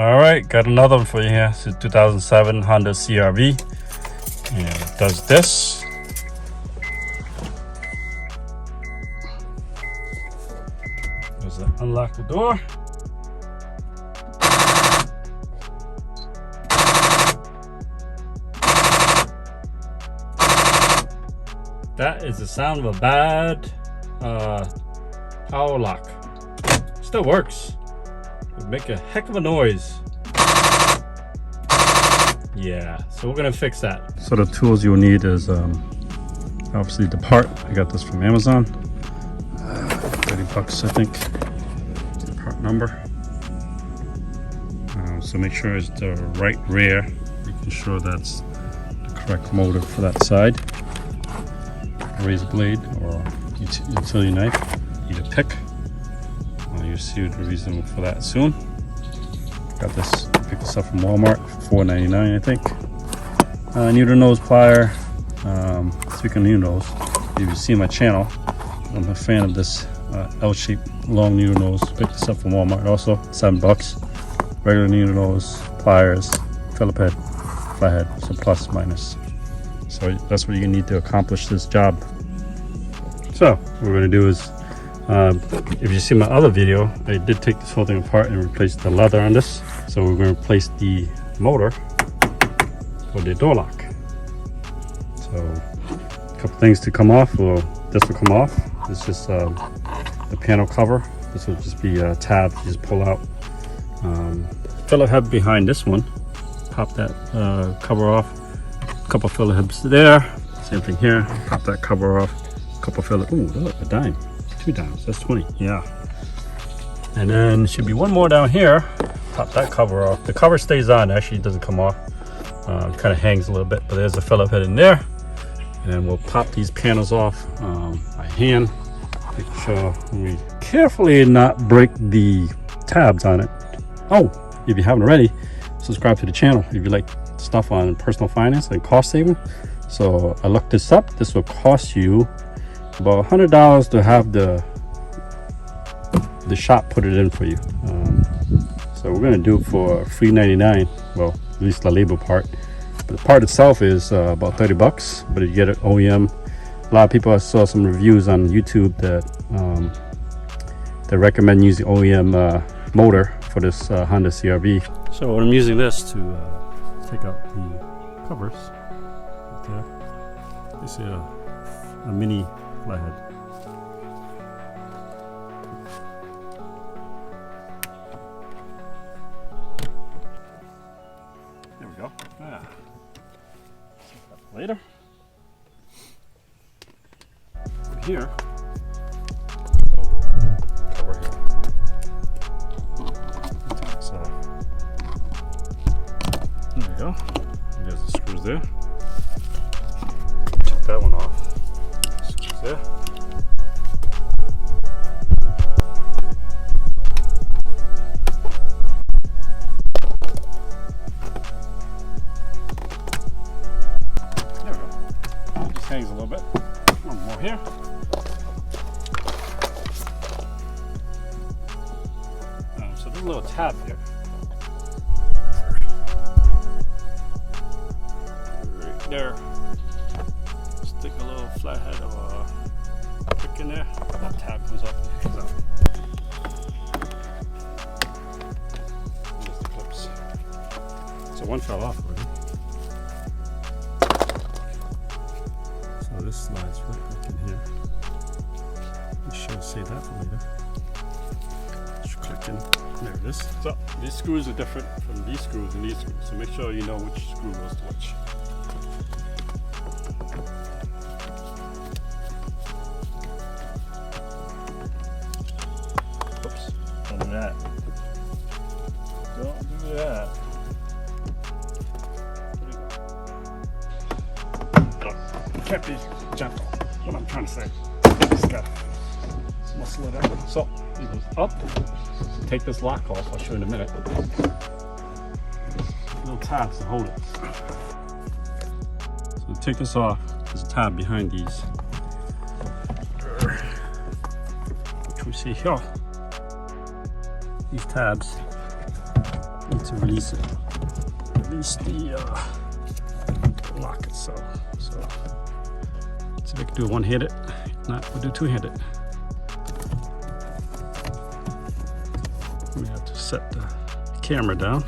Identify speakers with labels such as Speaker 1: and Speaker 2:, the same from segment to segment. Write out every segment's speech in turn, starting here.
Speaker 1: All right, got another one for you here. It's a 2007 Honda CRV, and it does this. There's an unlock the door. That is the sound of a bad power lock. Still works. It make a heck of a noise. Yeah, so we're gonna fix that. So the tools you'll need is obviously the part. I got this from Amazon. 30 bucks, I think. The part number. So make sure it's the right rear. Making sure that's the correct motor for that side. A razor blade or utility knife. Either pick. You'll see the reason for that soon. Got this, picked this up from Walmart for $4.99, I think. Needle nose plier. Speaking of needle nose, if you see my channel, I'm a fan of this L-shaped long needle nose. Picked this up from Walmart also, $7. Regular needle nose, pliers, Phillip head, flathead, so plus minus. So that's what you need to accomplish this job. So what we're gonna do is, if you see my other video, I did take this whole thing apart and replace the leather on this. So we're going to replace the motor for the door lock. So a couple things to come off. Well, this will come off. It's just the panel cover. This will just be a tab you just pull out. Phillip head behind this one. Pop that cover off. A couple Phillip heads there. Same thing here. Pop that cover off. A couple Phillip. Ooh, look, a dime. 2 dimes, that's 20, yeah. And then should be one more down here. Pop that cover off. The cover stays on, actually it doesn't come off. It kind of hangs a little bit, but there's a Phillip head in there. And then we'll pop these panels off by hand. Make sure we carefully not break the tabs on it. Oh, if you haven't already, subscribe to the channel if you like stuff on personal finance and cost saving. So I looked this up. This will cost you about $100 to have the shop put it in for you. So we're gonna do it for $3.99. Well, at least the label part. But the part itself is about 30 bucks, but you get it OEM. A lot of people, I saw some reviews on YouTube that they recommend using OEM motor for this Honda CRV. So I'm using this to take out the covers. Right there. You see a mini flathead. There we go. Yeah. Later. Here. Cover here. So there we go. There's the screws there. Check that one off. There. There we go. It just hangs a little bit. One more here. So there's a little tab here. Right there. Stick a little flathead or a pick in there. That tab comes off and hangs out. There's the clips. So one fell off already. So this slides right back in here. You should save that for later. Just click in. There it is. So these screws are different from these screws and these screws. So make sure you know which screw goes to which. Don't do that. Don't do that. Oh, can't be gentle. What I'm trying to say. Just gotta muscle it out. So it goes up. Take this lock off. I'll show you in a minute. Little tabs to hold it. So to take this off, there's a tab behind these, which we see here. These tabs need to release it. Release the lock itself. So let's see if we can do one-handed. If not, we'll do two-handed. We have to set the camera down.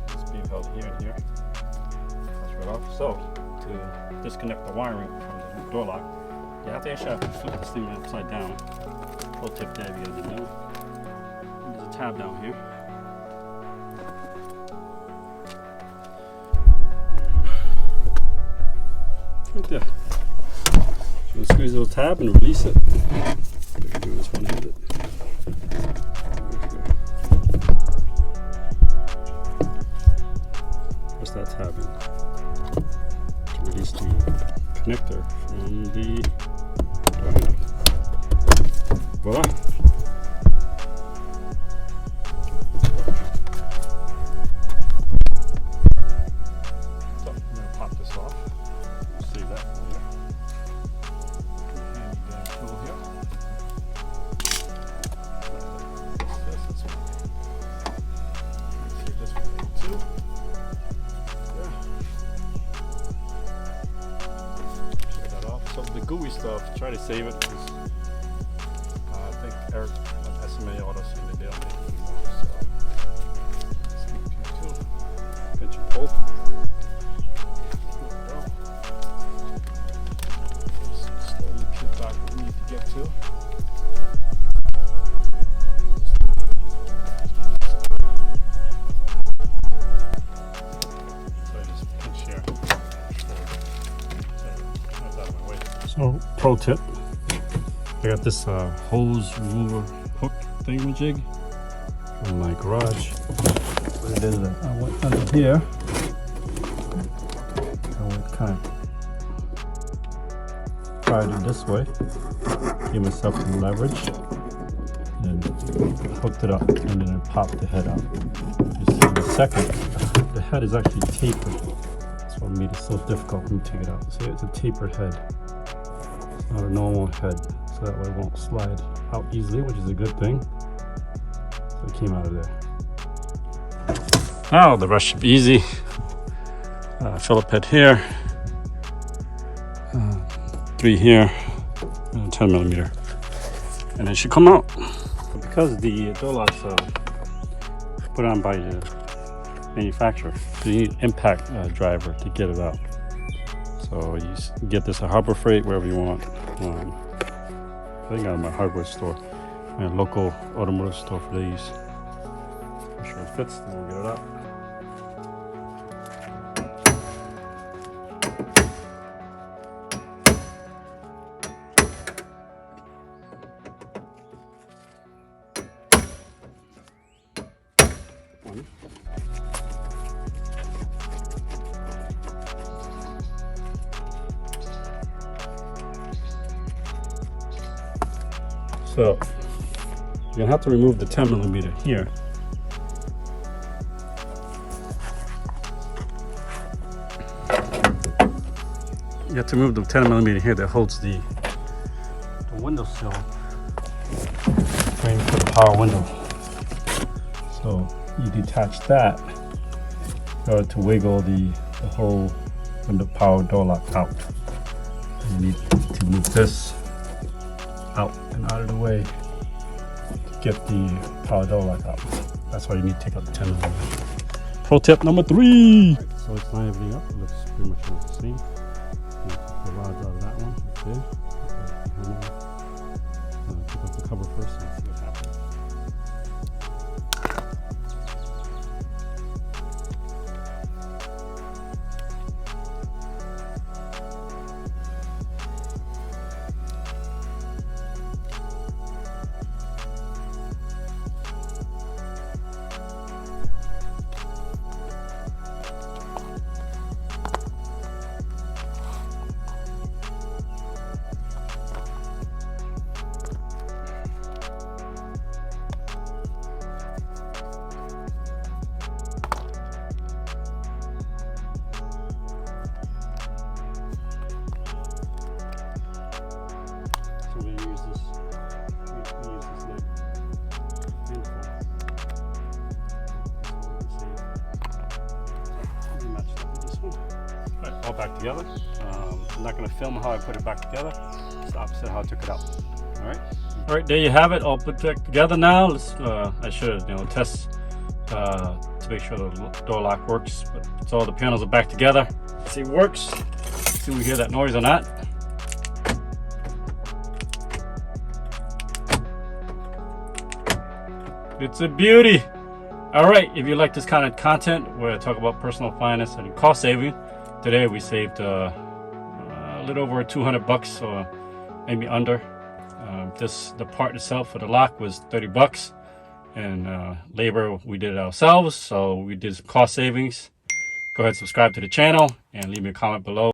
Speaker 1: It's being held here and here. That's right off. So to disconnect the wiring from the door lock, you have to actually flip this thing upside down. Pro tip there if you guys didn't know. There's a tab down here. Right there. So we'll squeeze the little tab and release it. We can do this one-handed. Press that tab in to release the connector from the door handle. Voila! So I'm going to pop this off. Save that here. And tool here. This one. Save this one too. Yeah. Shut that off. So the gooey stuff, try to save it because I think Eric on SMA Auto saying that they don't make it anymore. So let's keep it too. Pinch and pull. Slowly peel back what we need to get to. So I just pinch here. That's out of my way. So pro tip. I got this hose remover hook thingamajig from my garage. What it is, I went under here. I went kind of tried it this way. Give myself some leverage. And hooked it up and then it popped the head out. You see in a second, the head is actually tapered. That's what made it so difficult for me to take it out. See, it's a tapered head. It's not a normal head. So that way it won't slide out easily, which is a good thing. So it came out of there. Now the rest should be easy. Phillip head here, 3 here, and 10 millimeter, and it should come out. But because the door locks are put on by the manufacturer, so you need impact driver to get it out. So you get this at Harbor Freight, wherever you want. I think I'm at my hardware store, my local automotive store for these. Make sure it fits, then we'll get it out. So you're gonna have to remove the 10 millimeter here. You have to remove the 10 millimeter here that holds the windowsill frame for the power window. So you detach that in order to wiggle the whole window power door lock out. And you need to move this out and out of the way to get the power door lock out. That's why you need to take out the 10 millimeter. Pro tip number 3. So let's line everything up. It looks pretty much the same. Take the rods out of that one. Okay. Pick up the cover first and see what happens. back together. I'm not going to film how I put it back together. It's the opposite of how I took it out. All right, there you have it, all put together now. Let's I should test to make sure the door lock works, but it's all the panels are back together. Let's see if it works. See if we hear that noise or not. It's a beauty. All right, if you like this kind of content where I talk about personal finance and cost saving, today we saved a little over $200 or maybe under. The part itself for the lock was $30, and labor we did it ourselves, so we did some cost savings. Go ahead and subscribe to the channel and leave me a comment below.